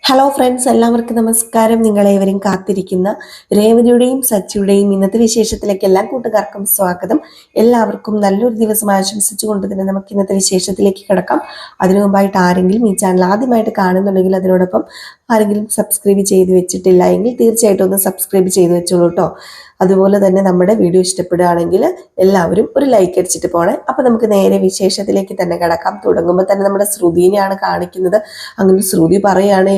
Hello friends, എല്ലാവർക്കും നമസ്കാരം. നിങ്ങളേവരും കാത്തിരിക്കുന്ന രേവതിയുടെയും സച്ചിയുടെയും ഇന്നത്തെ വിശേഷത്തിലേക്ക് എല്ലാ കൂട്ടുകാർക്കും സ്വാഗതം. എല്ലാവർക്കും നല്ലൊരു ദിവസം ആശംസിച്ചുകൊണ്ട് തന്നെ നമുക്ക് ഇന്നത്തെ വിശേഷത്തിലേക്ക് കിടക്കാം. അതിനു മുമ്പായിട്ട് ആരെങ്കിലും ഈ ചാനൽ ആദ്യമായിട്ട് കാണുന്നുണ്ടെങ്കിൽ അതിനോടൊപ്പം ആരെങ്കിലും സബ്സ്ക്രൈബ് ചെയ്ത് വെച്ചിട്ടില്ല എങ്കിൽ തീർച്ചയായിട്ടും ഒന്ന് സബ്സ്ക്രൈബ് ചെയ്ത് വെച്ചോളൂ കേട്ടോ. അതുപോലെ തന്നെ നമ്മുടെ വീഡിയോ ഇഷ്ടപ്പെടുകയാണെങ്കിൽ എല്ലാവരും ഒരു ലൈക്ക് അടിച്ചിട്ട് പോണേ. അപ്പം നമുക്ക് നേരെ വിശേഷത്തിലേക്ക് തന്നെ കിടക്കാം. തുടങ്ങുമ്പോൾ തന്നെ നമ്മുടെ ശ്രുതിനെയാണ് കാണിക്കുന്നത്. അങ്ങനെ ശ്രുതി പറയാണ്,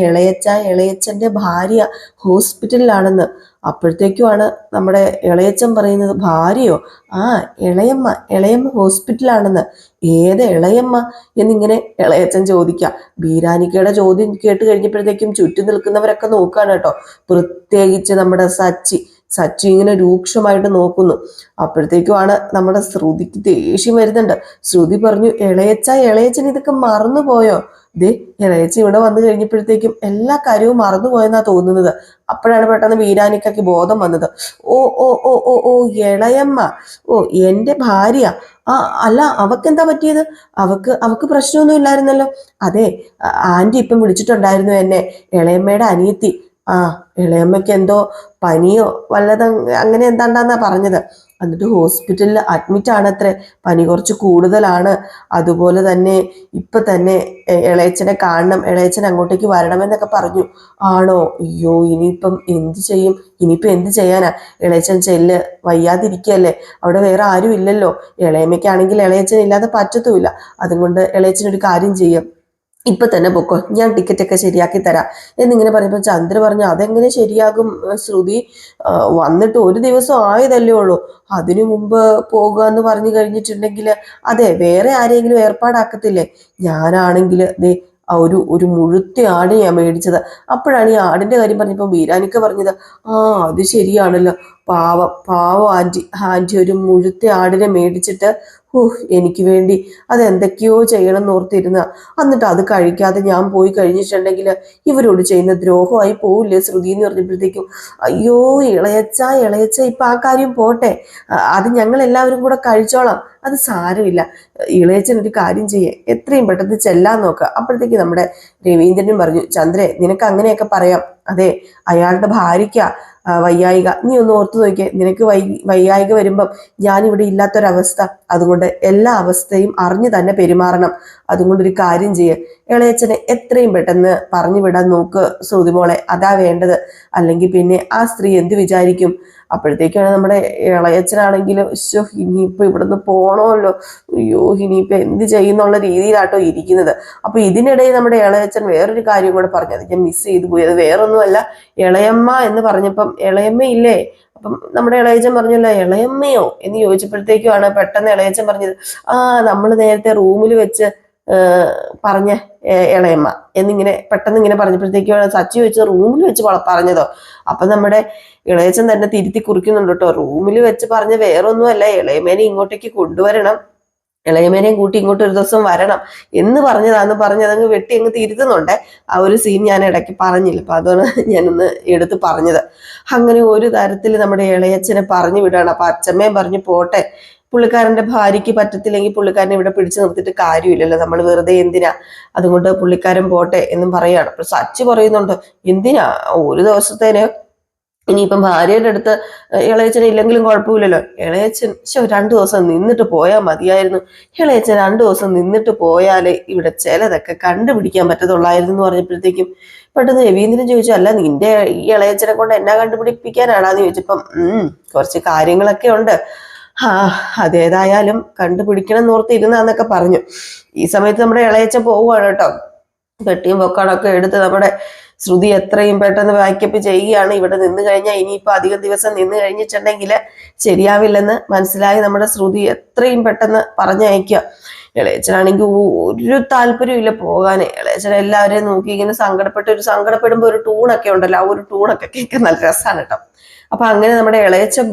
ഇളയച്ചൻ്റെ ഭാര്യ ഹോസ്പിറ്റലിലാണെന്ന്. അപ്പോഴത്തേക്കുമാണ് നമ്മുടെ ഇളയച്ചൻ പറയുന്നത്, ഭാര്യയോ? ആ, ഇളയമ്മ ഹോസ്പിറ്റലാണെന്ന്. ഏത് ഇളയമ്മ എന്നിങ്ങനെ ഇളയച്ചൻ ചോദിക്കുക. ബീരാനിക്കയുടെ ചോദ്യം കേട്ട് കഴിഞ്ഞപ്പോഴത്തേക്കും ചുറ്റും നിൽക്കുന്നവരൊക്കെ നോക്കുകയാണ് കേട്ടോ. പ്രത്യേകിച്ച് നമ്മുടെ സച്ചി ഇങ്ങനെ രൂക്ഷമായിട്ട് നോക്കുന്നു. അപ്പോഴത്തേക്കുമാണ് നമ്മുടെ ശ്രുതിക്ക് ദേഷ്യം വരുന്നുണ്ട്. ശ്രുതി പറഞ്ഞു, ഇളയച്ചൻ ഇതൊക്കെ മറന്നുപോയോ? ഇളയച്ചൻ ഇവിടെ വന്നു കഴിഞ്ഞപ്പോഴത്തേക്കും എല്ലാ കാര്യവും മറന്നുപോയെന്നാ തോന്നുന്നത്. അപ്പോഴാണ് പെട്ടെന്ന് വീരാനിക്കയ്ക്ക് ബോധം വന്നത്. ഓ ഓ ഓ ഓ ഓ ഇളയമ്മ, ഓ എൻ്റെ ഭാര്യ. അല്ല, അവക്കെന്താ പറ്റിയത്? അവക്ക് പ്രശ്നമൊന്നും ഇല്ലായിരുന്നല്ലോ. അതെ, ആന്റി ഇപ്പം വിളിച്ചിട്ടുണ്ടായിരുന്നു എന്നെ, ഇളയമ്മയുടെ അനിയത്തി. ഇളയമ്മയ്ക്ക് എന്തോ പനിയോ വല്ലതും അങ്ങനെ എന്താണ്ടാന്നാ പറഞ്ഞത്. എന്നിട്ട് ഹോസ്പിറ്റലിൽ അഡ്മിറ്റ് ആണത്രേ. പനി കുറച്ച് കൂടുതലാണ്. അതുപോലെ തന്നെ ഇപ്പൊ തന്നെ ഇളയച്ചനെ കാണണം, ഇളയച്ചൻ അങ്ങോട്ടേക്ക് വരണമെന്നൊക്കെ പറഞ്ഞു. ആണോ? അയ്യോ, ഇനിയിപ്പം എന്ത് ചെയ്യാനാ? ഇളയച്ചൻ ചെല്ല്, വയ്യാതിരിക്കല്ലേ, അവിടെ വേറെ ആരും ഇല്ലല്ലോ. ഇളയമ്മയ്ക്കാണെങ്കിൽ ഇളയച്ചൻ ഇല്ലാതെ പറ്റത്തുമില്ല. അതുകൊണ്ട് ഇളയച്ചനൊരു കാര്യം ചെയ്യും, ഇപ്പൊ തന്നെ പൊക്കോ, ഞാൻ ടിക്കറ്റൊക്കെ ശരിയാക്കി തരാം എന്നിങ്ങനെ പറഞ്ഞപ്പോൾ ചന്ദ്ര പറഞ്ഞു, അതെങ്ങനെ ശരിയാകും ശ്രുതി? വന്നിട്ട് ഒരു ദിവസം ആയതല്ലേ ഉള്ളൂ. അതിനു മുമ്പ് പോകുക എന്ന് പറഞ്ഞു കഴിഞ്ഞിട്ടുണ്ടെങ്കിൽ അതെ വേറെ ആരെങ്കിലും ഏർപ്പാടാക്കത്തില്ലേ? ഞാനാണെങ്കിൽ ഒരു മുഴുത്ത ആട് ഞാൻ മേടിച്ചത്. അപ്പോഴാണ് ഈ ആടിന്റെ കാര്യം പറഞ്ഞപ്പോൾ ബീരാനിക്ക പറഞ്ഞത്, അത് ശരിയാണല്ലോ, പാവം ആന്റി ഒരു മുഴുത്ത ആടിനെ മേടിച്ചിട്ട് എനിക്ക് വേണ്ടി അതെന്തൊക്കെയോ ചെയ്യണം എന്നോർത്തിരുന്ന, എന്നിട്ട് അത് കഴിക്കാതെ ഞാൻ പോയി കഴിഞ്ഞിട്ടുണ്ടെങ്കിൽ ഇവരോട് ചെയ്യുന്ന ദ്രോഹമായി പോവില്ലേ ശ്രുതി എന്ന് പറഞ്ഞപ്പോഴത്തേക്കും, അയ്യോ ഇളയച്ച ഇപ്പൊ ആ കാര്യം പോട്ടെ, അത് ഞങ്ങൾ എല്ലാവരും കൂടെ കഴിച്ചോളാം, അത് സാരമില്ല. ഇളയച്ചനൊരു കാര്യം ചെയ്യേ, എത്രയും പെട്ടെന്ന് ചെല്ലാൻ നോക്കുക. അപ്പോഴത്തേക്ക് നമ്മുടെ രവീന്ദ്രനും പറഞ്ഞു, ചന്ദ്രേ നിനക്ക് അങ്ങനെയൊക്കെ പറയാം. അതെ, അയാളുടെ ഭാര്യയ്ക്കാ വയ്യായിക. നീ ഒന്ന് ഓർത്തു നോക്കിയേ, നിനക്ക് വയ്യായിക വരുമ്പം ഞാനിവിടെ ഇല്ലാത്തൊരവസ്ഥ. അതുകൊണ്ട് എല്ലാ അവസ്ഥയും അറിഞ്ഞു തന്നെ പെരുമാറണം. അതുകൊണ്ടൊരു കാര്യം ചെയ്യേ, ഇളയച്ചനെ എത്രയും പെട്ടെന്ന് പറഞ്ഞു വിടാൻ നോക്ക് ശ്രുതിമോളെ, അതാ വേണ്ടത്. അല്ലെങ്കിൽ പിന്നെ ആ സ്ത്രീ എന്ത് വിചാരിക്കും? അപ്പോഴത്തേക്കാണ് നമ്മുടെ ഇളയച്ചനാണെങ്കിലും ഇനിയിപ്പോൾ ഇവിടുന്ന് പോകണമല്ലോ, അയ്യോ ഇനിയിപ്പോൾ എന്ത് ചെയ്യുന്നുള്ള രീതിയിലാട്ടോ ഇരിക്കുന്നത്. അപ്പൊ ഇതിനിടയിൽ നമ്മുടെ ഇളയച്ചൻ വേറൊരു കാര്യം കൂടെ പറഞ്ഞു, അത് ഞാൻ മിസ് ചെയ്തു പോയി. അത് വേറൊന്നുമല്ല, ഇളയമ്മ എന്ന് പറഞ്ഞപ്പം ഇളയമ്മ ഇല്ലേ, അപ്പം നമ്മുടെ ഇളയച്ചൻ പറഞ്ഞല്ലോ, ഇളയമ്മയോ എന്ന് ചോദിച്ചപ്പോഴത്തേക്കുമാണ് പെട്ടെന്ന് ഇളയച്ചൻ പറഞ്ഞത്, നമ്മൾ നേരത്തെ റൂമിൽ വെച്ച് പറഞ്ഞ ഇളയമ്മ എന്നിങ്ങനെ പെട്ടെന്ന് ഇങ്ങനെ പറഞ്ഞപ്പോഴത്തേക്കാണ് സച്ചി വെച്ച് റൂമിൽ വെച്ച് പറഞ്ഞതോ. അപ്പൊ നമ്മുടെ ഇളയച്ചൻ തന്നെ തിരുത്തി കുറിക്കുന്നുണ്ട് കേട്ടോ. റൂമിൽ വെച്ച് പറഞ്ഞ വേറൊന്നുമല്ല, ഇളയമേനെ ഇങ്ങോട്ടേക്ക് കൊണ്ടുവരണം, ഇളയമേനെയും കൂട്ടി ഇങ്ങോട്ട് ഒരു ദിവസം വരണം എന്ന് പറഞ്ഞതങ്ങ് വെട്ടി അങ്ങ് തിരുത്തുന്നുണ്ട്. ആ ഒരു സീൻ ഞാൻ ഇടയ്ക്ക് പറഞ്ഞില്ല, അപ്പൊ അതാണ് ഞാനൊന്ന് എടുത്ത് പറഞ്ഞത്. അങ്ങനെ ഒരു തരത്തിൽ നമ്മുടെ ഇളയച്ചനെ പറഞ്ഞു വിടുകയാണ്. അപ്പൊ അച്ഛമ്മയും പറഞ്ഞു, പോട്ടെ, പുള്ളിക്കാരന്റെ ഭാര്യയ്ക്ക് പറ്റത്തില്ലെങ്കിൽ പുള്ളിക്കാരനെ ഇവിടെ പിടിച്ചു നിർത്തിയിട്ട് കാര്യമില്ലല്ലോ, നമ്മൾ വെറുതെ എന്തിനാ, അതുകൊണ്ട് പുള്ളിക്കാരൻ പോട്ടെ എന്നും പറയാണ്. അപ്പൊ സച്ചി പറയുന്നുണ്ട്, എന്തിനാ ഒരു ദിവസത്തേന്, ഇനിയിപ്പം ഭാര്യയുടെ അടുത്ത് ഇളയച്ചൻ ഇല്ലെങ്കിലും കുഴപ്പമില്ലല്ലോ, ഇളയച്ചൻ 2 ദിവസം നിന്നിട്ട് പോയാൽ മതിയായിരുന്നു, ഇളയച്ചൻ 2 ദിവസം നിന്നിട്ട് പോയാലേ ഇവിടെ ചിലതൊക്കെ കണ്ടുപിടിക്കാൻ പറ്റത്തുള്ളായിരുന്നു എന്ന് പറഞ്ഞപ്പോഴത്തേക്കും പെട്ടെന്ന് രവീന്ദ്രൻ ചോദിച്ചു, അല്ല നിന്റെ ഈ ഇളയച്ചനെ കൊണ്ട് എന്നാ കണ്ടുപിടിപ്പിക്കാനാണെന്ന് ചോദിച്ചപ്പം കുറച്ച് കാര്യങ്ങളൊക്കെ ഉണ്ട്, അതേതായാലും കണ്ടുപിടിക്കണം എന്നോർത്ത് ഇരുന്നാന്നൊക്കെ പറഞ്ഞു. ഈ സമയത്ത് നമ്മുടെ ഇളയച്ചൻ പോവുകയാണ് കേട്ടോ. പെട്ടിയും പൊക്കാണൊക്കെ എടുത്ത് നമ്മുടെ ശ്രുതി എത്രയും പെട്ടെന്ന് പാക്കപ്പ് ചെയ്യുകയാണ്. ഇവിടെ നിന്ന് കഴിഞ്ഞാൽ ഇനിയിപ്പോൾ അധികം ദിവസം നിന്ന് കഴിഞ്ഞിട്ടുണ്ടെങ്കിൽ ശരിയാവില്ലെന്ന് മനസ്സിലായി നമ്മുടെ ശ്രുതി എത്രയും പെട്ടെന്ന് പറഞ്ഞയക്കുക. ഇളയച്ചനാണെങ്കിൽ ഒരു താല്പര്യമില്ല പോകാൻ. ഇളയച്ചൻ എല്ലാവരെയും നോക്കി ഇങ്ങനെ സങ്കടപ്പെടുമ്പോൾ ഒരു ടൂണൊക്കെ ഉണ്ടല്ലോ, ആ ഒരു ടൂണൊക്കെ കേൾക്കാൻ നല്ല രസമാണ് കേട്ടോ. അപ്പൊ അങ്ങനെ നമ്മുടെ ഇളയച്ചൻ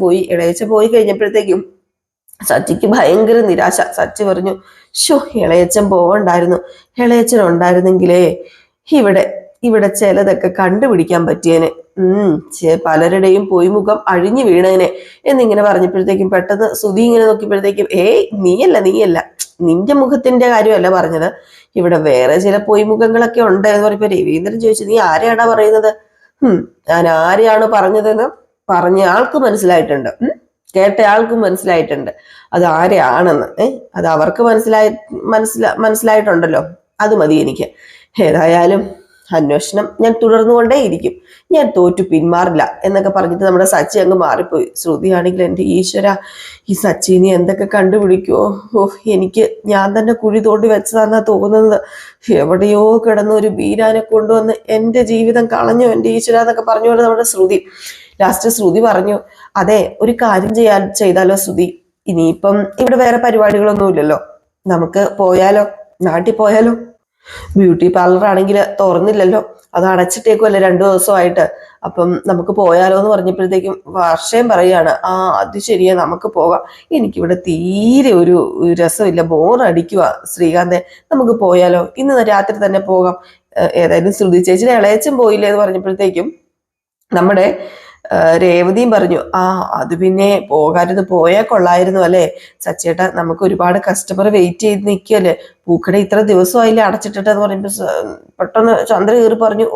പോയി കഴിഞ്ഞപ്പോഴത്തേക്കും സച്ചിക്ക് ഭയങ്കര നിരാശ. സച്ചി പറഞ്ഞു, ഇളയച്ചൻ പോകണ്ടായിരുന്നു, ഇളയച്ചൻ ഉണ്ടായിരുന്നെങ്കിലേ ഇവിടെ ഇവിടെ ചിലതൊക്കെ കണ്ടുപിടിക്കാൻ പറ്റിയേനെ. പലരുടെയും പൊയ്മുഖം അഴിഞ്ഞു വീണേനെ എന്നിങ്ങനെ പറഞ്ഞപ്പോഴത്തേക്കും പെട്ടെന്ന് സുധി ഇങ്ങനെ നോക്കിയപ്പോഴത്തേക്കും നീയല്ല നിന്റെ മുഖത്തിന്റെ കാര്യമല്ല പറഞ്ഞത്, ഇവിടെ വേറെ ചില പൊയ്മുഖങ്ങളൊക്കെ ഉണ്ട് എന്ന് പറഞ്ഞപ്പോ രവീന്ദ്രൻ ചോദിച്ചു, നീ ആരെയാടാ പറയുന്നത്? ഞാൻ ആരെയാണ് പറഞ്ഞതെന്ന് പറഞ്ഞ ആൾക്ക് മനസ്സിലായിട്ടുണ്ട്, കേട്ട ആൾക്കും മനസ്സിലായിട്ടുണ്ട് അത് ആരെയാണെന്ന്. അത് അവർക്ക് മനസ്സിലായിട്ടുണ്ടല്ലോ, അത് മതി എനിക്ക്. ഏതായാലും അന്വേഷണം ഞാൻ തുടർന്നുകൊണ്ടേയിരിക്കും, ഞാൻ തോറ്റു പിന്മാറില്ല എന്നൊക്കെ പറഞ്ഞിട്ട് നമ്മുടെ സച്ചി അങ്ങ് മാറിപ്പോയി. ശ്രുതിയാണെങ്കിൽ എൻ്റെ ഈശ്വര, ഈ സച്ചിനെ എന്തൊക്കെ കണ്ടുപിടിക്കുമോ? എനിക്ക് ഞാൻ തന്നെ കുഴി തോണ്ടി വെച്ചതാന്നാ തോന്നുന്നത്. എവിടെയോ കിടന്ന ഒരു ബീരാനെ കൊണ്ടുവന്ന് എൻ്റെ ജീവിതം കളഞ്ഞു എൻ്റെ ഈശ്വര എന്നൊക്കെ പറഞ്ഞുകൊണ്ട് നമ്മുടെ ശ്രുതി ലാസ്റ്റ് ശ്രുതി പറഞ്ഞു, അതെ ഒരു കാര്യം ചെയ്താലോ ശ്രുതി, ഇനിയിപ്പം ഇവിടെ വേറെ പരിപാടികളൊന്നുമില്ലല്ലോ, നമുക്ക് പോയാലോ, നാട്ടിൽ പോയാലോ? ബ്യൂട്ടി പാർലർ ആണെങ്കിൽ തുറന്നില്ലല്ലോ, അത് അടച്ചിട്ടേക്കുമല്ലേ 2 ദിവസമായിട്ട്, അപ്പം നമുക്ക് പോയാലോ എന്ന് പറഞ്ഞപ്പോഴത്തേക്കും വർഷയും പറയാണ്, അത് ശരിയാ നമുക്ക് പോകാം, എനിക്കിവിടെ തീരെ ഒരു രസമില്ല, ബോറടിക്കുക ശ്രീകാന്തെ, നമുക്ക് പോയാലോ, ഇന്ന് രാത്രി തന്നെ പോകാം. ഏതായാലും ശ്രുതി ചേച്ചിയുടെ ഇളയച്ചൻ പോയില്ലേ എന്ന് പറഞ്ഞപ്പോഴത്തേക്കും നമ്മുടെ രേവതിയും പറഞ്ഞു, അത് പിന്നെ പോയാൽ കൊള്ളായിരുന്നു അല്ലേ സച്ചേട്ടാ, നമുക്ക് ഒരുപാട് കസ്റ്റമർ വെയിറ്റ് ചെയ്ത് നിൽക്കുകയല്ലേ, പൂക്കട ഇത്ര ദിവസമായില്ലേ അടച്ചിട്ടിട്ട് എന്ന് പറയുമ്പോൾ പെട്ടെന്ന് ചന്ദ്ര കയറി പറഞ്ഞു,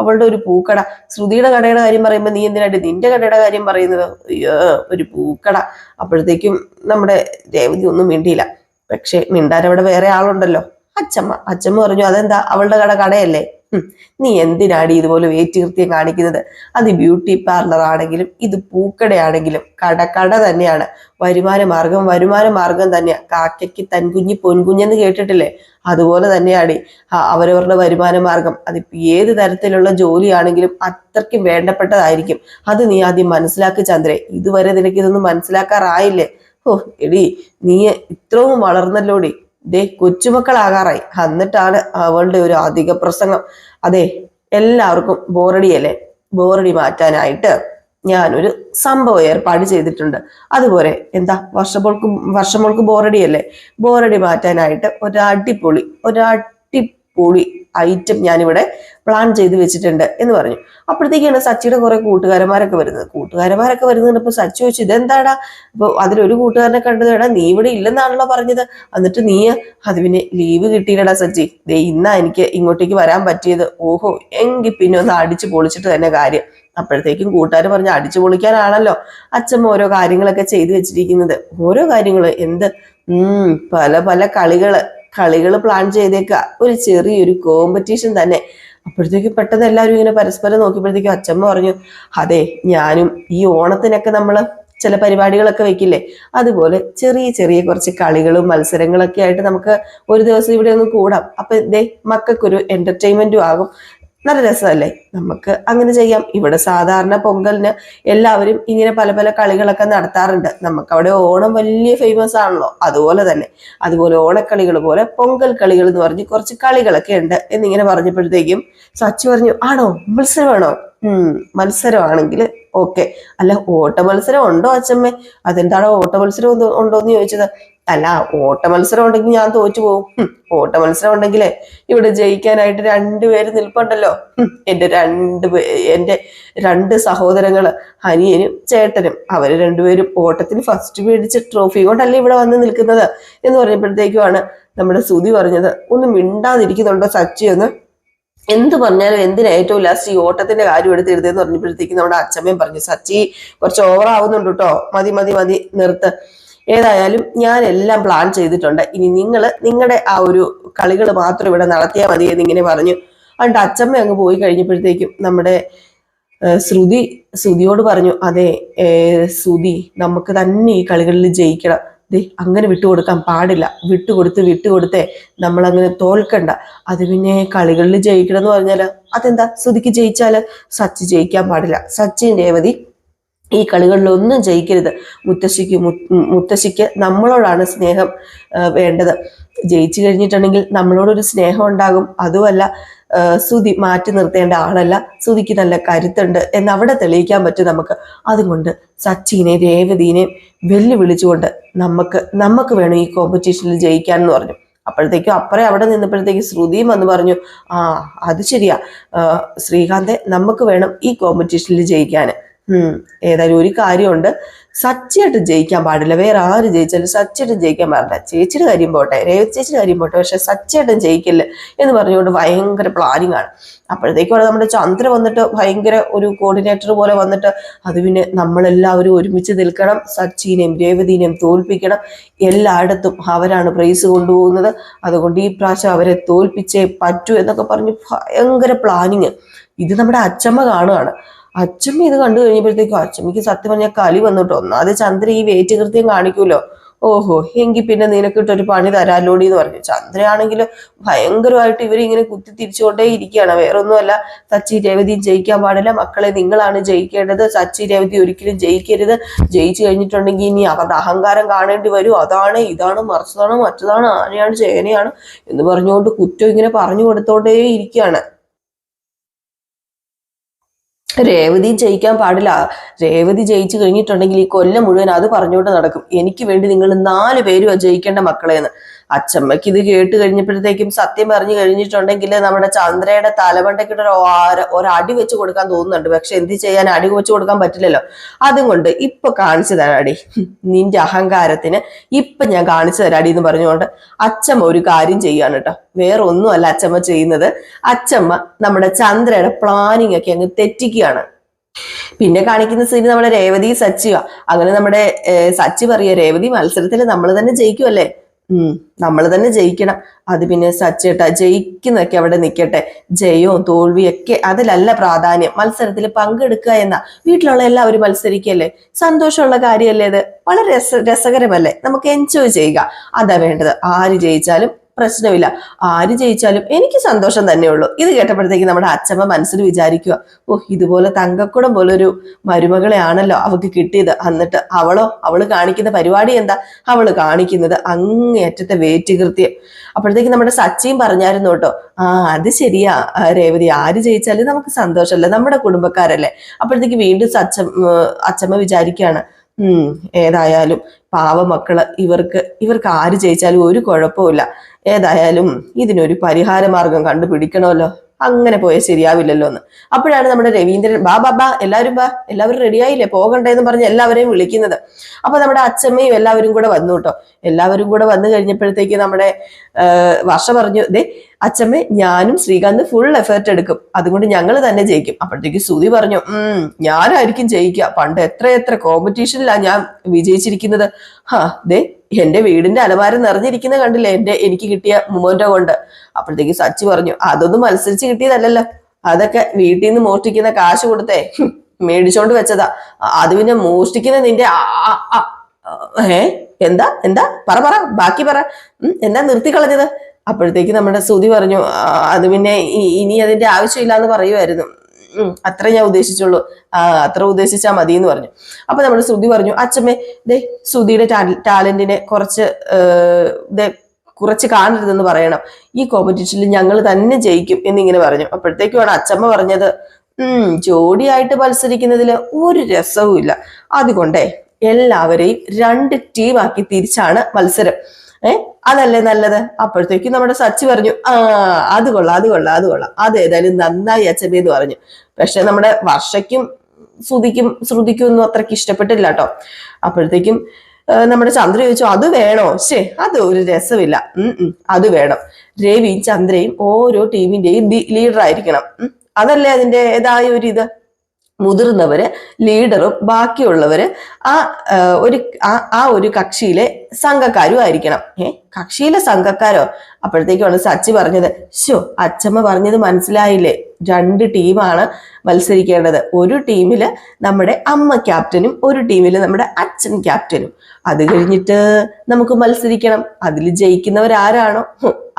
അവളുടെ ഒരു പൂക്കട, ശ്രുതിയുടെ കടയുടെ കാര്യം പറയുമ്പോൾ നീ എന്തിനായിട്ട് നിന്റെ കടയുടെ കാര്യം പറയുന്നത്? ഒരു പൂക്കട. അപ്പോഴത്തേക്കും നമ്മുടെ രേവതി ഒന്നും മിണ്ടിയില്ല. പക്ഷെ മിണ്ടാൻ അവിടെ വേറെ ആളുണ്ടല്ലോ, അച്ചമ്മ പറഞ്ഞു, അതെന്താ അവളുടെ കടയല്ലേ, നീ എന്തിനാടി ഇതുപോലെ വേറ്റുകൃത്യം കാണിക്കുന്നത്? അത് ബ്യൂട്ടി പാർലർ ആണെങ്കിലും ഇത് പൂക്കടയാണെങ്കിലും കട തന്നെയാണ്, വരുമാന മാർഗം തന്നെയാ. കാക്കയ്ക്ക് തൻകുഞ്ഞി പൊൻകുഞ്ഞെന്ന് കേട്ടിട്ടില്ലേ? അതുപോലെ തന്നെയാണ് അവരവരുടെ വരുമാന മാർഗം. അതിപ്പോ ഏത് തരത്തിലുള്ള ജോലിയാണെങ്കിലും അത്രയ്ക്കും വേണ്ടപ്പെട്ടതായിരിക്കും. അത് നീ ആദ്യം മനസ്സിലാക്കി ചന്ദ്രേ, ഇതുവരെ നിനക്ക് ഇതൊന്നും മനസ്സിലാക്കാറായില്ലേ? എടി നീ ഇത്രയും വളർന്നല്ലോടി, കൊച്ചുമക്കളാകാറായി, എന്നിട്ടാണ് അവളുടെ ഒരു അധിക പ്രസംഗം. അതെ എല്ലാവർക്കും ബോറടിയല്ലേ, ബോറടി മാറ്റാനായിട്ട് ഞാനൊരു സംഭവം ഏർപ്പാട് ചെയ്തിട്ടുണ്ട്. അതുപോലെ എന്താ വർഷമോൾക്ക് ബോറടിയല്ലേ, ബോറടി മാറ്റാനായിട്ട് ഒരടിപൊളി ഐറ്റം ഞാനിവിടെ പ്ലാൻ ചെയ്ത് വെച്ചിട്ടുണ്ട് എന്ന് പറഞ്ഞു. അപ്പോഴത്തേക്കാണ് സച്ചിയുടെ കുറെ കൂട്ടുകാരന്മാരൊക്കെ വരുന്നത്. ഇപ്പൊ സച്ചി ചോദിച്ചു, ഇതെന്താടാ? അപ്പൊ അതിലൊരു കൂട്ടുകാരനെ കണ്ടതേടാ, നീ ഇവിടെ ഇല്ലെന്നാണല്ലോ പറഞ്ഞത്, എന്നിട്ട് നീ അത് പിന്നെ ലീവ് കിട്ടിയില്ലടാ സച്ചി, ഇന്നാ എനിക്ക് ഇങ്ങോട്ടേക്ക് വരാൻ പറ്റിയത്. ഓഹോ, എങ്കിൽ പിന്നെ ഒന്ന് അടിച്ചു പൊളിച്ചിട്ട് തന്നെ കാര്യം. അപ്പോഴത്തേക്കും കൂട്ടുകാർ പറഞ്ഞു, അടിച്ചു പൊളിക്കാനാണല്ലോ അച്ഛമ്മ ഓരോ കാര്യങ്ങളൊക്കെ ചെയ്തു വെച്ചിരിക്കുന്നത്. ഓരോ കാര്യങ്ങള് എന്ത് പല കളികൾ പ്ലാൻ ചെയ്തേക്ക, ഒരു ചെറിയൊരു കോമ്പറ്റീഷൻ തന്നെ. അപ്പോഴത്തേക്കും പെട്ടെന്ന് എല്ലാവരും ഇങ്ങനെ പരസ്പരം നോക്കിയപ്പോഴത്തേക്കും അച്ഛമ്മ പറഞ്ഞു, അതെ ഞാനും ഈ ഓണത്തിനൊക്കെ നമ്മള് ചില പരിപാടികളൊക്കെ വെക്കില്ലേ, അതുപോലെ ചെറിയ കുറച്ച് കളികളും മത്സരങ്ങളൊക്കെ ആയിട്ട് നമുക്ക് ഒരു ദിവസം ഇവിടെ ഒന്ന് കൂടാം. അപ്പൊ മക്കൾക്കൊരു എന്റർടൈൻമെന്റും ആകും, നല്ല രസമല്ലേ, നമുക്ക് അങ്ങനെ ചെയ്യാം. ഇവിടെ സാധാരണ പൊങ്കലിന് എല്ലാവരും ഇങ്ങനെ പല കളികളൊക്കെ നടത്താറുണ്ട്. നമുക്ക് അവിടെ ഓണം വലിയ ഫേമസ് ആണല്ലോ, അതുപോലെ ഓണക്കളികൾ പോലെ പൊങ്കൽ കളികൾ എന്ന് പറഞ്ഞ് കുറച്ച് കളികളൊക്കെ ഉണ്ട് എന്നിങ്ങനെ പറഞ്ഞപ്പോഴത്തേക്കും സച്ചി പറഞ്ഞു, ആണോ മത്സരമാണോ? മത്സരമാണെങ്കിൽ ഓക്കെ. അല്ല ഓട്ട മത്സരം ഉണ്ടോ അച്ഛമ്മേ? അതെന്താണോ ഓട്ട മത്സരം ഉണ്ടോന്ന് ചോദിച്ചത്. അല്ല ഓട്ട മത്സരം ഉണ്ടെങ്കിൽ ഞാൻ തോറ്റു പോകും. ഓട്ട മത്സരം ഉണ്ടെങ്കിലേ ഇവിടെ ജയിക്കാനായിട്ട് 2 പേര് നിൽപ്പുണ്ടല്ലോ, എന്റെ 2 സഹോദരങ്ങള്, അനിയനും ചേട്ടനും. അവര് 2 പേരും ഓട്ടത്തിന് ഫസ്റ്റ് മേടിച്ച ട്രോഫി കൊണ്ടല്ലേ ഇവിടെ വന്ന് നിൽക്കുന്നത് എന്ന് പറഞ്ഞപ്പോഴത്തേക്കുമാണ് നമ്മുടെ ശ്രുതി പറഞ്ഞത്, ഒന്ന് മിണ്ടാതിരിക്കുന്നുണ്ടോ സച്ചി എന്ന്? എന്ത് പറഞ്ഞാലും എന്തിനാ ഏറ്റവും ലാസ്റ്റ് ഈ ഓട്ടത്തിന്റെ കാര്യം എടുത്തെഴുതെന്ന് പറഞ്ഞപ്പോഴത്തേക്കും നമ്മുടെ അച്ഛമ്മയും പറഞ്ഞു, സച്ചി കുറച്ച് ഓവറാവുന്നുണ്ട് കേട്ടോ, മതി നിർത്ത്. ഏതായാലും ഞാൻ എല്ലാം പ്ലാൻ ചെയ്തിട്ടുണ്ട്, ഇനി നിങ്ങളുടെ ആ ഒരു കളികൾ മാത്രം ഇവിടെ നടത്തിയാൽ മതി എന്നിങ്ങനെ പറഞ്ഞു. അതുകൊണ്ട് അച്ഛമ്മ അങ്ങ് പോയി കഴിഞ്ഞപ്പോഴത്തേക്കും നമ്മുടെ ശ്രുതിയോട് പറഞ്ഞു, അതെ ശ്രുതി, നമുക്ക് തന്നെ ഈ കളികളിൽ ജയിക്കണം. അങ്ങനെ വിട്ടുകൊടുക്കാൻ പാടില്ല, വിട്ടുകൊടുത്തേ നമ്മളങ്ങനെ തോൽക്കണ്ട. അത് പിന്നെ കളികളിൽ ജയിക്കണം എന്ന് പറഞ്ഞാല് അതെന്താ, ശ്രുതിക്ക് ജയിച്ചാല് സച്ചി ജയിക്കാൻ പാടില്ല, സച്ചിൻ രേവതി ഈ കളികളിലൊന്നും ജയിക്കരുത്. മുത്തശ്ശിക്ക് നമ്മളോടാണ് സ്നേഹം വേണ്ടത്. ജയിച്ചു കഴിഞ്ഞിട്ടുണ്ടെങ്കിൽ നമ്മളോടൊരു സ്നേഹം ഉണ്ടാകും. അതുമല്ല ശ്രുതി മാറ്റി നിർത്തേണ്ട ആളല്ല, ശ്രുതിക്ക് നല്ല കരുത്തുണ്ട് എന്നവിടെ തെളിയിക്കാൻ പറ്റും നമുക്ക്. അതുകൊണ്ട് സച്ചിനെ രേവതിനെ വെല്ലുവിളിച്ചുകൊണ്ട് നമുക്ക് വേണം ഈ കോമ്പറ്റീഷനിൽ ജയിക്കാൻ എന്ന് പറഞ്ഞു. അപ്പോഴത്തേക്കും അപ്പറേ അവിടെ നിന്നപ്പോഴത്തേക്ക് ശ്രുതിയും വന്ന് പറഞ്ഞു, ആ അത് ശരിയാ ശ്രീകാന്തെ, നമുക്ക് വേണം ഈ കോമ്പറ്റീഷനിൽ ജയിക്കാന്. ഏതായാലും ഒരു കാര്യമുണ്ട്, സച്ചിയായിട്ട് ജയിക്കാൻ പാടില്ല. വേറെ ആര് ജയിച്ചാലും സച്ചിയായിട്ടും ജയിക്കാൻ പാടില്ല. ചേച്ചിയുടെ കാര്യം പോട്ടെ, രേവതി ചേച്ചിയുടെ കാര്യം പോട്ടെ, പക്ഷെ സച്ചിയായിട്ടും ജയിക്കില്ല എന്ന് പറഞ്ഞുകൊണ്ട് ഭയങ്കര പ്ലാനിങ് ആണ്. അപ്പോഴത്തേക്കും നമ്മുടെ ചന്ദ്ര വന്നിട്ട് ഭയങ്കര ഒരു കോർഡിനേറ്റർ പോലെ വന്നിട്ട്, അത് പിന്നെ നമ്മളെല്ലാവരും ഒരുമിച്ച് നിൽക്കണം, സച്ചിനെയും രേവതിനെയും തോൽപ്പിക്കണം, എല്ലായിടത്തും അവരാണ് പ്രൈസ് കൊണ്ടുപോകുന്നത്, അതുകൊണ്ട് ഈ പ്രാവശ്യം അവരെ തോൽപ്പിച്ചേ പറ്റൂ എന്നൊക്കെ പറഞ്ഞ് ഭയങ്കര പ്ലാനിങ്. ഇത് നമ്മുടെ അച്ചമ്മ കാണുകയാണ്. അച്ചമ്മ ഇത് കണ്ടു കഴിഞ്ഞപ്പോഴത്തേക്കും അച്ചമ്മയ്ക്ക് സത്യം പറഞ്ഞാൽ കലി വന്നിട്ടോ. ഒന്നാതെ ചന്ദ്ര ഈ വെയിറ്റ് കൃത്യം കാണിക്കൂലോ. ഓഹോ, എങ്കിൽ പിന്നെ നിനക്കിട്ടൊരു പണി തരാലോടി എന്ന് പറഞ്ഞു. ചന്ദ്രയാണെങ്കിൽ ഭയങ്കരമായിട്ട് ഇവരിങ്ങനെ കുത്തി തിരിച്ചുകൊണ്ടേ ഇരിക്കുകയാണ്. വേറൊന്നുമല്ല, സച്ചി രേവതിയും ജയിക്കാൻ പാടില്ല, മക്കളെ നിങ്ങളാണ് ജയിക്കേണ്ടത്, സച്ചി രേവതി ഒരിക്കലും ജയിക്കരുത്, ജയിച്ചു കഴിഞ്ഞിട്ടുണ്ടെങ്കിൽ ഇനി അവരുടെ അഹങ്കാരം കാണേണ്ടി വരും, അതാണ് ഇതാണ് മറിച്ചതാണ് മറ്റതാണ് ആനയാണ് ചേനയാണ് എന്ന് പറഞ്ഞുകൊണ്ട് കുറ്റം ഇങ്ങനെ പറഞ്ഞു കൊടുത്തോണ്ടേ ഇരിക്കുകയാണ്. രേവതി ജയിക്കാൻ പാടില്ല, രേവതി ജയിച്ചു കഴിഞ്ഞിട്ടുണ്ടെങ്കിൽ ഈ കൊല്ലം മുഴുവൻ അത് പറഞ്ഞുകൊണ്ട് നടക്കും, എനിക്ക് വേണ്ടി നിങ്ങൾ 4 പേരും ജയിക്കേണ്ട മക്കളെന്ന്. അച്ചമ്മയ്ക്ക് ഇത് കേട്ട് കഴിഞ്ഞപ്പോഴത്തേക്കും സത്യം പറഞ്ഞു കഴിഞ്ഞിട്ടുണ്ടെങ്കിൽ നമ്മുടെ ചന്ദ്രയുടെ തലമണ്ടയ്ക്കിട്ട് ഒരടി വെച്ച് കൊടുക്കാൻ തോന്നുന്നുണ്ട്. പക്ഷെ എന്ത് ചെയ്യാൻ, അടി വെച്ച് കൊടുക്കാൻ പറ്റില്ലല്ലോ. അതുകൊണ്ട് ഇപ്പൊ കാണിച്ചു തരാടി, നിന്റെ അഹങ്കാരത്തിന് ഇപ്പൊ ഞാൻ കാണിച്ചു തരാടി എന്ന് പറഞ്ഞുകൊണ്ട് അച്ചമ്മ ഒരു കാര്യം ചെയ്യാണ് കേട്ടോ. വേറെ ഒന്നുമല്ല അച്ചമ്മ ചെയ്യുന്നത്, അച്ചമ്മ നമ്മുടെ ചന്ദ്രയുടെ പ്ലാനിങ് ഒക്കെ അങ്ങ് തെറ്റിക്കുകയാണ്. പിന്നെ കാണിക്കുന്ന സീന് നമ്മുടെ രേവതി സച്ചിയാ. അങ്ങനെ നമ്മുടെ സച്ചി പറയുക, രേവതി മത്സരത്തിൽ നമ്മൾ തന്നെ ജയിക്കുമല്ലേ, നമ്മൾ തന്നെ ജയിക്കണം, അത് പിന്നെ സച്ചേട്ടാ ജയിക്കുന്നൊക്കെ അവിടെ നിൽക്കട്ടെ, ജയവും തോൽവിയൊക്കെ അതിലല്ല പ്രാധാന്യം, മത്സരത്തിൽ പങ്കെടുക്കുക എന്ന, വീട്ടിലുള്ള എല്ലാവരും മത്സരിക്കല്ലേ, സന്തോഷമുള്ള കാര്യമല്ലേ, ഇത് വളരെ രസകരമല്ലേ, നമുക്ക് എൻജോയ് ചെയ്യുക, അതാ വേണ്ടത്. ആര് ജയിച്ചാലും പ്രശ്നമില്ല, ആര് ജയിച്ചാലും എനിക്ക് സന്തോഷം തന്നെയുള്ളൂ. ഇത് കേട്ടപ്പോഴത്തേക്ക് നമ്മുടെ അച്ചമ്മ മനസ്സിൽ വിചാരിക്കുക, ഓ ഇതുപോലെ തങ്കക്കുടം പോലൊരു മരുമകളെ ആണല്ലോ അവൾക്ക് കിട്ടിയത്. എന്നിട്ട് അവള് കാണിക്കുന്ന പരിപാടി എന്താ, അവള് കാണിക്കുന്നത് അങ്ങേയറ്റത്തെ വേറ്റ് കൃത്യം. അപ്പോഴത്തേക്ക് നമ്മുടെ സച്ചിയും പറഞ്ഞായിരുന്നു കേട്ടോ, അത് ശരിയാ രേവതി, ആര് ജയിച്ചാലും നമുക്ക് സന്തോഷമല്ലേ, നമ്മുടെ കുടുംബക്കാരല്ലേ. അപ്പോഴത്തേക്ക് വീണ്ടും അച്ചമ്മ വിചാരിക്കുകയാണ്, ഏതായാലും പാവമക്കള്, ഇവർക്ക് ആര് ജയിച്ചാലും ഒരു കുഴപ്പമില്ല, ഏതായാലും ഇതിനൊരു പരിഹാര മാർഗം കണ്ടുപിടിക്കണമല്ലോ, അങ്ങനെ പോയാൽ ശരിയാവില്ലല്ലോ എന്ന്. അപ്പോഴാണ് നമ്മുടെ രവീന്ദ്രൻ ബാ എല്ലാവരും റെഡിയായില്ലേ, പോകണ്ടേന്ന് പറഞ്ഞ് എല്ലാവരെയും വിളിക്കുന്നത്. അപ്പൊ നമ്മുടെ അച്ചമ്മയും എല്ലാവരും കൂടെ വന്നു കേട്ടോ. എല്ലാവരും കൂടെ വന്നു കഴിഞ്ഞപ്പോഴത്തേക്ക് നമ്മുടെ വർഷ പറഞ്ഞു, ദേ അച്ചമ്മ, ഞാനും ശ്രീകാന്ത് ഫുൾ എഫേർട്ട് എടുക്കും, അതുകൊണ്ട് ഞങ്ങൾ തന്നെ ജയിക്കും. അപ്പോഴത്തേക്ക് ശ്രുതി പറഞ്ഞു, ഞാനായിരിക്കും ജയിക്കുക, പണ്ട് എത്ര കോമ്പറ്റീഷനിലാണ് ഞാൻ വിജയിച്ചിരിക്കുന്നത്. ദേ എന്റെ വീടിന്റെ അലമാര നിറഞ്ഞിരിക്കുന്ന കണ്ടില്ലേ എനിക്ക് കിട്ടിയ മൊമന്റോ കൊണ്ട്. അപ്പോഴത്തേക്ക് സച്ചി പറഞ്ഞു, അതൊന്നും മത്സരിച്ച് കിട്ടിയതല്ലല്ലോ, അതൊക്കെ വീട്ടിൽ നിന്ന് മോഷ്ടിക്കുന്ന കാശ് കൊടുത്തേ മേടിച്ചോണ്ട് വെച്ചതാ, അത് പിന്നെ മോഷ്ടിക്കുന്ന നിന്റെ എന്താ എന്താ പറ ബാക്കി പറ, എന്താ നിർത്തിക്കളഞ്ഞത്. അപ്പോഴത്തേക്ക് നമ്മുടെ ശ്രുതി പറഞ്ഞു, അത് പിന്നെ ഇനി അതിന്റെ ആവശ്യമില്ല എന്ന് പറയുമായിരുന്നു, അത്ര ഞാൻ ഉദ്ദേശിച്ചുള്ളൂ, അത്ര ഉദ്ദേശിച്ചാൽ മതി എന്ന് പറഞ്ഞു. അപ്പൊ നമ്മുടെ ശ്രുതി പറഞ്ഞു, അച്ചമ്മേ ദേ ശ്രുതിയുടെ ടാലന്റിനെ കുറച്ച് കാണരുതെന്ന് പറയണം, ഈ കോമ്പറ്റീഷനിൽ ഞങ്ങൾ തന്നെ ജയിക്കും എന്നിങ്ങനെ പറഞ്ഞു. അപ്പോഴത്തേക്കുമാണ് അച്ചമ്മ പറഞ്ഞത്, ജോഡിയായിട്ട് മത്സരിക്കുന്നതിൽ ഒരു രസവും ഇല്ല, അതുകൊണ്ടേ എല്ലാവരെയും 2 ടീമാക്കി തിരിച്ചാണ് മത്സരം, അതല്ലേ നല്ലത്. അപ്പോഴത്തേക്കും നമ്മുടെ സച്ചി പറഞ്ഞു, അത് കൊള്ളാം, അതേതായാലും നന്നായി അച്ചമ്മ എന്ന് പറഞ്ഞു. പക്ഷെ നമ്മുടെ വർഷയ്ക്കും ശ്രുതിക്കും ഒന്നും അത്രയ്ക്ക് ഇഷ്ടപ്പെട്ടില്ല കേട്ടോ. അപ്പോഴത്തേക്കും നമ്മുടെ ചന്ദ്ര ചോദിച്ചു, അത് വേണോ, അത് ഒരു രസമില്ല, അത് വേണം, രവിയും ചന്ദ്രയും ഓരോ ടീമിന്റെയും ലീഡർ ആയിരിക്കണം, അതല്ലേ അതിൻ്റെതായ ഒരു ഇത്, മുതിർന്നവര് ലീഡറും ബാക്കിയുള്ളവര് ആ ഒരു കക്ഷിയിലെ സംഘക്കാരും ആയിരിക്കണം. കക്ഷിയിലെ സംഘക്കാരോ? അപ്പോഴത്തേക്കാണ് സച്ചി പറഞ്ഞത്, അച്ചമ്മ പറഞ്ഞത് മനസ്സിലായില്ലേ, 2 ടീമാണ് മത്സരിക്കേണ്ടത്, ഒരു ടീമില് നമ്മുടെ അമ്മ ക്യാപ്റ്റനും ഒരു ടീമില് നമ്മുടെ അച്ഛൻ ക്യാപ്റ്റനും, അത് കഴിഞ്ഞിട്ട് നമുക്ക് മത്സരിക്കണം, അതിൽ ജയിക്കുന്നവരാരാണോ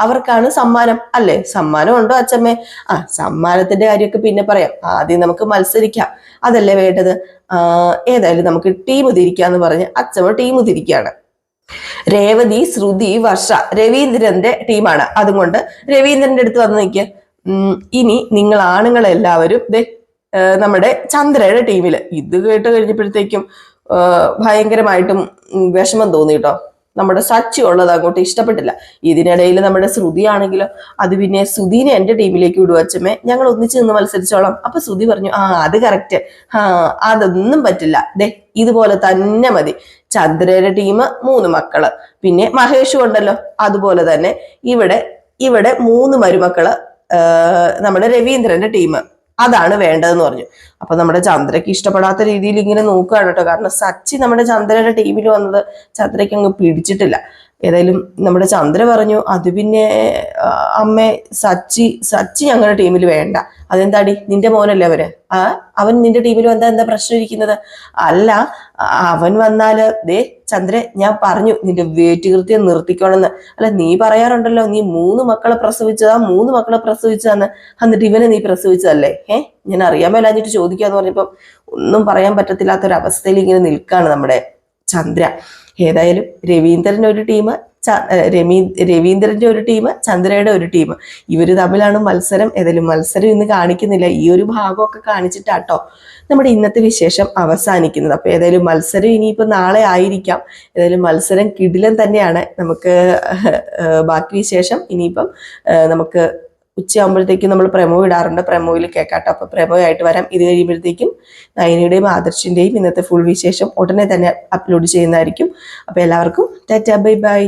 അവർക്കാണ് സമ്മാനം, അല്ലേ? സമ്മാനം ഉണ്ടോ അച്ചമ്മേ? സമ്മാനത്തിന്റെ കാര്യമൊക്കെ പിന്നെ പറയാം, ആദ്യം നമുക്ക് മത്സരിക്കാം, അതല്ലേ വേണ്ടത്. ഏതായാലും നമുക്ക് ടീം തിരിക്കാന്ന് പറഞ്ഞ് അച്ചമ്മ ടീം തിരിക്കുകയാണ്. രേവതി, ശ്രുതി, വർഷ രവീന്ദ്രന്റെ ടീമാണ്, അതുകൊണ്ട് രവീന്ദ്രന്റെ അടുത്ത് വന്ന് നിൽക്കുക, ഇനി നിങ്ങൾ ആണുങ്ങളെല്ലാവരും നമ്മുടെ ചന്ദ്രയുടെ ടീമില്. ഇത് കേട്ട് കഴിഞ്ഞപ്പോഴത്തേക്കും ഭയങ്കരമായിട്ടും വിഷമം തോന്നി കേട്ടോ. നമ്മുടെ സച്ചി ഉള്ളത് അങ്ങോട്ട് ഇഷ്ടപ്പെട്ടില്ല. ഇതിനിടയിൽ നമ്മുടെ ശ്രുതി ആണെങ്കിലോ അത് പിന്നെ ശ്രുതിനെ എന്റെ ടീമിലേക്ക് വിടുക അച്ഛമ്മേ, ഞങ്ങൾ ഒന്നിച്ച് നിന്ന് മത്സരിച്ചോളാം. അപ്പൊ ശ്രുതി പറഞ്ഞു, അത് കറക്റ്റ്, അതൊന്നും പറ്റില്ല, ദേ ഇതുപോലെ തന്നെ മതി. ചന്ദ്രയുടെ ടീം 3 മക്കള്, പിന്നെ മഹേഷും ഉണ്ടല്ലോ, അതുപോലെ തന്നെ ഇവിടെ 3 മരുമക്കള്, നമ്മുടെ രവീന്ദ്രന്റെ ടീം, അതാണ് വേണ്ടതെന്ന് പറഞ്ഞു. അപ്പൊ നമ്മുടെ ചന്ദ്രയ്ക്ക് ഇഷ്ടപ്പെടാത്ത രീതിയിൽ ഇങ്ങനെ നോക്കുകയാണ് കേട്ടോ. കാരണം സച്ചി നമ്മുടെ ചന്ദ്രയുടെ ടീമിൽ വന്നത് ചന്ദ്രയ്ക്ക് അങ്ങ് പിടിച്ചിട്ടില്ല. ഏതായാലും നമ്മുടെ ചന്ദ്ര പറഞ്ഞു, അത് പിന്നെ അമ്മേ, സച്ചി ഞങ്ങളുടെ ടീമിൽ വേണ്ട. അതെന്താടി, നിന്റെ മോനല്ലേ അവൻ നിന്റെ ടീമിൽ വന്നാൽ എന്താ പ്രശ്നം ഇരിക്കുന്നത്? അല്ല, അവൻ വന്നാല് ദേ ചന്ദ്ര, ഞാൻ പറഞ്ഞു നിന്റെ വെയിറ്റ് കൃത്യം നിർത്തിക്കോണെന്ന്. അല്ല, നീ പറയാറുണ്ടല്ലോ നീ 3 മക്കളെ പ്രസവിച്ചതാന്ന്, എന്നിട്ട് ഇവനെ നീ പ്രസവിച്ചതല്ലേ? ഞാൻ അറിയാൻ മേലാഞ്ഞിട്ട് ചോദിക്കാന്ന് പറഞ്ഞപ്പം ഒന്നും പറയാൻ പറ്റത്തില്ലാത്തൊരവസ്ഥയിൽ ഇങ്ങനെ നിൽക്കാണ് നമ്മുടെ ചന്ദ്ര. ഏതായാലും രവീന്ദ്രന്റെ ഒരു ടീം, രവീന്ദ്രന്റെ ഒരു ടീം, ചന്ദ്രയുടെ ഒരു ടീം, ഇവര് തമ്മിലാണ് മത്സരം. ഏതായാലും മത്സരം ഇന്ന് കാണിക്കുന്നില്ല, ഈ ഒരു ഭാഗമൊക്കെ കാണിച്ചിട്ടാട്ടോ നമ്മുടെ ഇന്നത്തെ വിശേഷം അവസാനിക്കുന്നത്. അപ്പൊ ഏതായാലും മത്സരം ഇനിയിപ്പോ നാളെ ആയിരിക്കാം. ഏതായാലും മത്സരം കിടിലൻ തന്നെയാണ്. നമുക്ക് ബാക്കി വിശേഷം ഇനിയിപ്പം നമുക്ക് ഉച്ചയാകുമ്പോഴത്തേക്കും നമ്മൾ പ്രമോ ഇടാറുണ്ട്, പ്രമോയിൽ കേൾക്കാട്ടോ. അപ്പൊ പ്രമോ ആയിട്ട് വരാം. ഇത് കഴിയുമ്പോഴത്തേക്കും നയനയുടെയും ആദർശിന്റെയും ഇന്നത്തെ ഫുൾ വിശേഷം ഉടനെ തന്നെ അപ്ലോഡ് ചെയ്യുന്നതായിരിക്കും. അപ്പൊ എല്ലാവർക്കും ടാറ്റാ, ബൈ ബൈ.